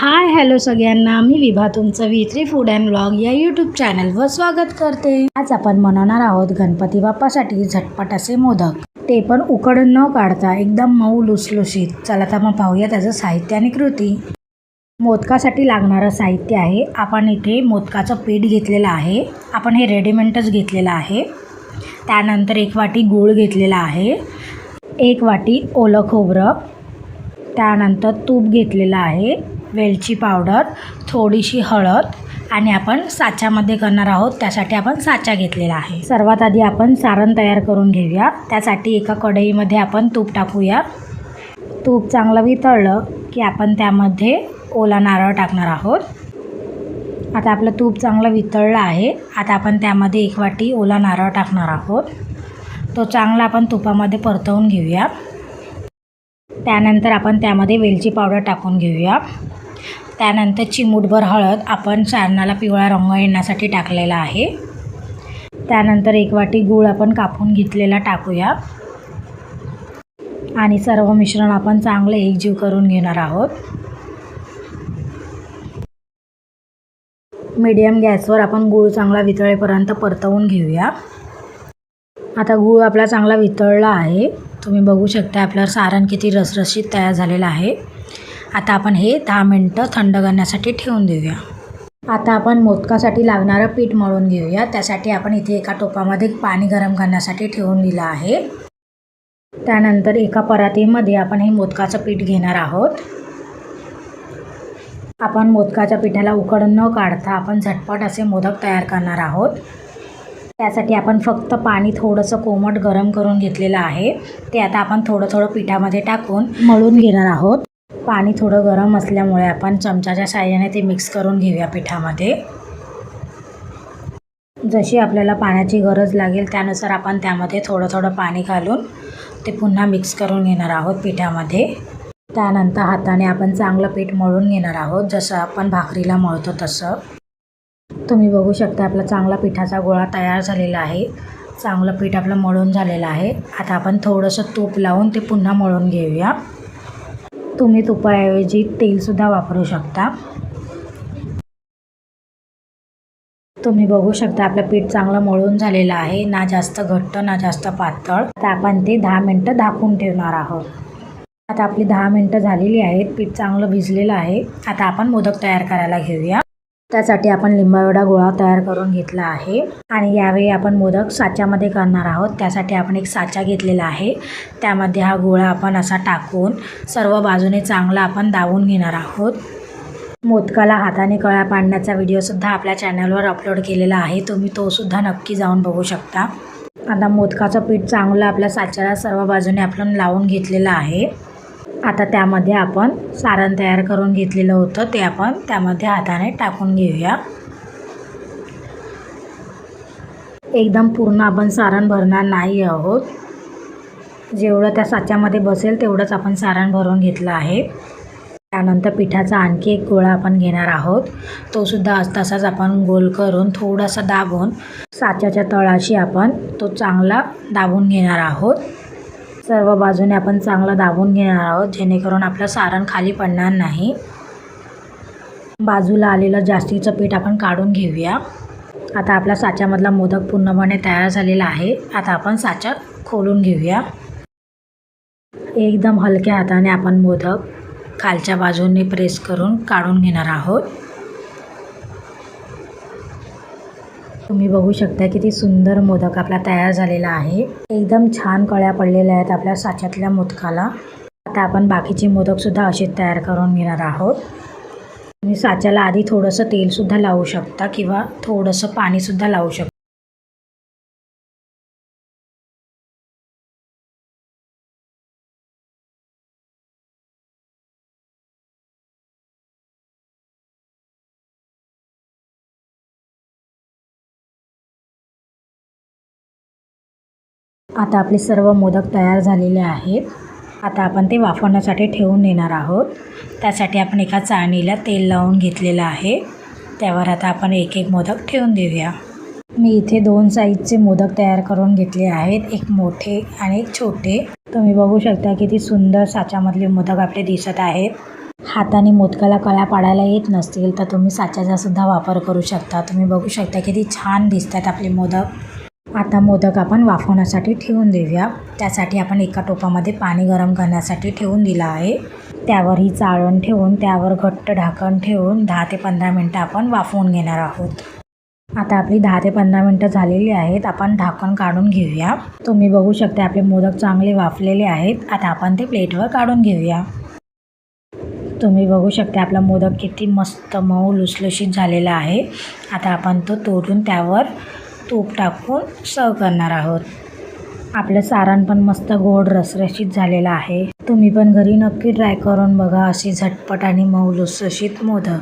Hi hello सगळ्यांना, मी विभा तुमचं V3 food and vlog या यूट्यूब चॅनलवर स्वागत करते। आज आपण बनवणार आहोत गणपती बाप्पासाठी झटपट असे मोदक, ते पण उकड न काढता एकदम मऊ लुसलुशीत। चला तर मग पाहूया त्याचं साहित्य आणि कृती। मोदकासाठी लागणारं साहित्य आहे, आपण इथे मोदकाचं पीठ घेतलेलं आहे, आपण हे रेडीमेडच घेतलेलं आहे। त्यानंतर 1 वाटी गूळ घेतलेला आहे, 1 वाटी ओलं खोबरं, त्यानंतर तूप घेतलेलं आहे, वेलची पावडर, थोडीशी हळद आणि आपण साच्यामध्ये करणार आहोत त्यासाठी आपण साचा घेतलेला आहे। सर्वात आधी आपण सारण तयार करून घेऊया। त्यासाठी एका कढईमध्ये आपण तूप टाकूया। तूप चांगलं वितळलं की आपण त्यामध्ये ओला नारळ टाकणार आहोत। आता आपलं तूप चांगलं वितळलं आहे। आता आपण त्यामध्ये 1 वाटी ओला नारळ टाकणार आहोत। तो चांगला आपण तुपामध्ये परतवून घेऊया। त्यानंतर आपण त्यामध्ये वेलची पावडर टाकून घेऊया। त्यानंतर चिमूटभर हळद आपण सारणाला पिवळा रंग येण्यासाठी टाकलेला आहे। त्यानंतर 1 वाटी गूळ आपण कापून घेतलेला टाकूया आणि सर्व मिश्रण आपण चांगले एकजीव करून घेणार आहोत। मीडियम गॅसवर आपण गूळ चांगला वितळेपर्यंत परतवून घेऊया। आता गूळ आपला चांगला वितळला आहे, तुम्ही बघू शकता आपलं सारण किती रसरशीत तयार झालेलं आहे। आता आपण हे 10 मिनिटं थंड करण्यासाठी ठेवून देऊया। आता आपण मोदकासाठी लागणारं पीठ मळून घेऊया। त्यासाठी आपण इथे एका टोपामध्ये पाणी गरम करण्यासाठी ठेवून दिलं आहे। त्यानंतर एका परातीमध्ये आपण हे मोदकाचं पीठ घेणार आहोत। आपण मोदकाच्या पिठाला उकड न काढता आपण झटपट असे मोदक तयार करणार आहोत। त्यासाठी आपण फक्त पाणी थोडंसं कोमट गरम करून घेतलेलं आहे, ते आता आपण थोडं पिठामध्ये टाकून मळून घेणार आहोत। पाणी थोडं गरम असल्यामुळे आपण चमच्याच्या साहाय्याने ते मिक्स करून घेऊया पिठामध्ये। जशी आपल्याला पाण्याची गरज लागेल त्यानुसार आपण त्यामध्ये थोडं पाणी घालून ते पुन्हा मिक्स करून घेणार आहोत पिठामध्ये। त्यानंतर हाताने आपण चांगलं पीठ मळून घेणार आहोत, जसं आपण भाकरीला मळतो तसं। तुम्ही बघू शकता आपला चांगला पिठाचा गोळा तयार झालेला आहे। चांगलं पीठ आपलं मळून झालेलं आहे। आता आपण थोडंसं तूप लावून ते पुन्हा मळून घेऊया। तुम्ही तुपाऐवजी तेलसुद्धा वापरू शकता। तुम्ही बघू शकता आपलं पीठ चांगलं मळून झालेलं आहे, ना जास्त घट्ट ना जास्त पातळ। आता आपण ते 10 मिनिटं झाकून ठेवणार आहोत। आता आपली 10 मिनिटं झालेली आहेत, पीठ चांगलं भिजलेलं आहे। आता आपण मोदक तयार करायला घेऊया। त्यासाठी आपण लिंबाएवढा गोळा तयार करून घेतला आहे आणि यावेळी आपण मोदक साच्यामध्ये करणार आहोत। त्यासाठी आपण एक साचा घेतलेला आहे, त्यामध्ये हा गोळा आपण असा टाकून सर्व बाजूने चांगला आपण दाबून घेणार आहोत। मोदकाला हाताने कळ्या पाडण्याचा व्हिडिओसुद्धा आपल्या चॅनलवर अपलोड केलेला आहे, तुम्ही तोसुद्धा नक्की जाऊन बघू शकता। आता मोदकाचं पीठ चांगलं आपल्या साच्याला सर्व बाजूने आपण लावून घेतलेलं आहे। आता त्यामध्ये आपण सारण तयार करून घेतलेलं होतं ते आपण त्यामध्ये हाताने टाकून घेऊया। एकदम पूर्ण आपण सारण भरणार नाही आहोत, जेवढं त्या साच्यामध्ये बसेल तेवढंच आपण सारण भरून घेतलं आहे। त्यानंतर पिठाचा आणखी एक गोळा आपण घेणार आहोत, तो सुद्धा तसाच आपण गोल करून थोडासा दाबून साच्याच्या तळाशी आपण तो चांगला दाबून घेणार आहोत। सर्व बाजूने आपण चांगलं दाबून घेणार आहोत, जेणेकरून आपलं सारण खाली पडणार नाही। बाजूला आलेलं जास्तीचं पीठ आपण काढून घेऊया। आता आपला साच्यामधला मोदक पूर्णपणे तयार झालेला आहे। आता आपण साचा खोलून घेऊया। एकदम हलक्या हाताने आपण मोदक खालच्या बाजूने प्रेस करून काढून घेणार आहोत। तुम्ही बघू शकता किती सुंदर मोदक आपला तयार झालेला आहे। एकदम छान कळ्या पडलेल्या आहेत आपल्या साच्यातल्या मोदकाला। आता आपण बाकीचे मोदकसुद्धा असेच तयार करून घेणार आहोत। तुम्ही साच्याला आधी थोडंसं तेलसुद्धा लावू शकता किंवा थोडंसं पाणीसुद्धा लावू शकता। आता आपले सर्व मोदक तयार झालेले आहेत। आता आपण ते वाफवण्यासाठी ठेवून देणार आहोत। त्यासाठी आपण एका चाळणीला तेल लावून घेतलेलं आहे, त्यावर आता आपण एक मोदक ठेवून देऊया। मी इथे 2 साईजचे मोदक तयार करून घेतले आहेत, एक मोठे आणि एक छोटे। तुम्ही बघू शकता किती सुंदर साच्यामधले मोदक आपले दिसत आहेत। हाताने मोदकाला कळ्या पाडायला येत नसतील तर तुम्ही साच्याचा सुद्धा वापर करू शकता. तुम्ही बघू शकता किती छान दिसतात आपले मोदक. आता मोदक आपण वाफवण्यासाठी ठेवून देऊया. त्यासाठी आपण एका टोपामध्ये पाणी गरम करण्यासाठी ठेवून दिलं आहे. त्यावर ही चाळण ठेवून त्यावर घट्ट ढाकण ठेवून 10 ते 15 मिनटं आपण वाफवून घेणार आहोत. आता आपली 10 ते 15 मिनटं झालेली आहेत. आपण ढाकण काढून घेऊया. तुम्ही बघू शकता आपले मोदक चांगले वाफलेले आहेत. आता आपण ते प्लेटवर काढून घेऊया. तुम्ही बघू शकता आपला मोदक किती मस्त मऊ लुसलुशीत झालेला आहे. आता आपण तो तोडून त्यावर तूप टाकून सर्व करणार आहोत. आपलं सारण पण मस्त गोड रसरशीत झालेलं आहे. तुम्ही पण घरी नक्की ट्राय करून बघा अशी झटपट आणि मऊ लुसलुशीत मोदक.